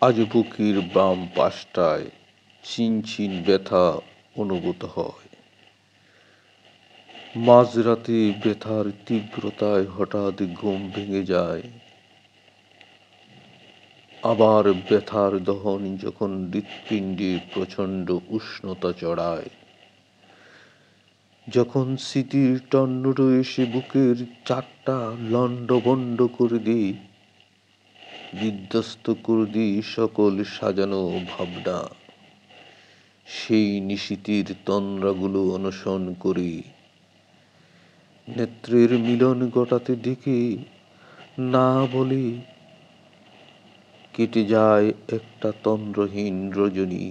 আজ বুকের বাম পাশটায় চিনচিন ব্যথা অনুভূত হয়। মাঝরাতে ব্যথার তীব্রতায় হঠাৎ ঘুম ভেঙে যায়। আবার ব্যথার দহন যখন হৃৎপিণ্ডে প্রচণ্ড উষ্ণতা চড়ায়, যখন স্মৃতির টর্নেডো এসে বুকের চাকটা লণ্ডভণ্ড করে দেয়, বিধ্বস্ত করে দিই সকল সাজানো ভাবনা। সেই নিশীথের তন্দ্রাগুলো অনশন করে নেত্রের মিলন ঘটাতে দেখে না বলে কেটে যায় একটা তন্দ্রহীন রজনী।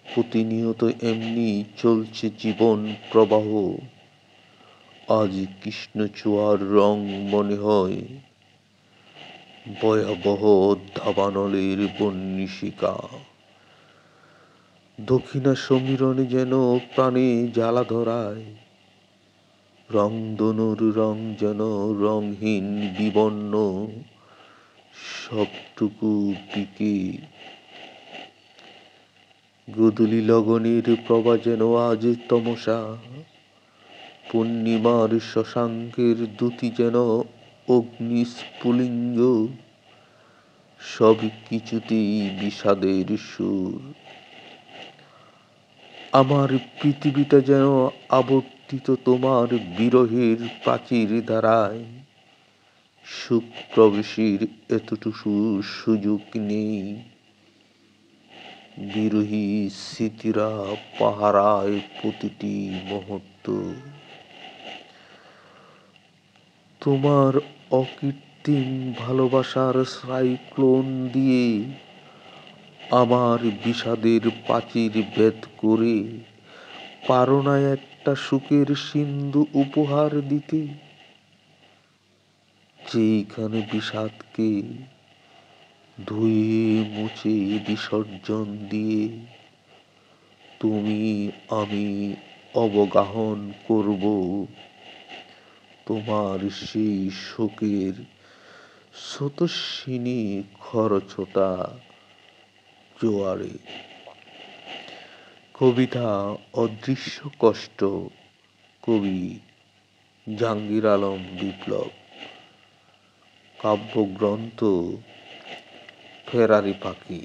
প্রতিনিয়ত এমনি চলছে জীবন প্রবাহ। আজ কৃষ্ণচূড়ার রং মনে হয় ভয়াবহ দাবানলের বহ্নিশিখা। দক্ষিণা সমীরণে যেন প্রাণে জ্বালা ধরায়, রংধনুর রং যেন রংহীন বিবর্ণ, সবটুকু পিকে। গোধূলি লগনের প্রভা যেন আজ তমসা, পূর্ণিমার শশাঙ্কের দ্যুতি যেন অগ্নিস্ফুলিঙ্গ। সব কিছুতেই বিষাদের সুর। আমার পৃথিবীটা যেন আবর্তিত তোমার বিরহের প্রাচীর দ্বারায়। সুখ প্রবেশের এতটুকু সুযোগ নেই। বিরহী স্মৃতিরা পাহারায় প্রতিটি মুহূর্ত। তোমার অকৃত্রিম ভালোবাসার সাইক্লোন দিয়ে আমার বিষাদের প্রাচীর ভেদ করে পারো না একটা সুখের সিন্ধু উপহার দিতে, যেখানে বিষাদকে ধুয়ে মুছে বিসর্জন দিয়ে তুমি আমি অবগাহন করব তোমার সেই শোকের স্রোতস্বিনী খরছোটা জোয়ারে। কবিতা অদৃশ্য কষ্ট, কবি জাহাঙ্গীর আলম বিপ্লব। কাব্যগ্রন্থ ফেরারি পাখি।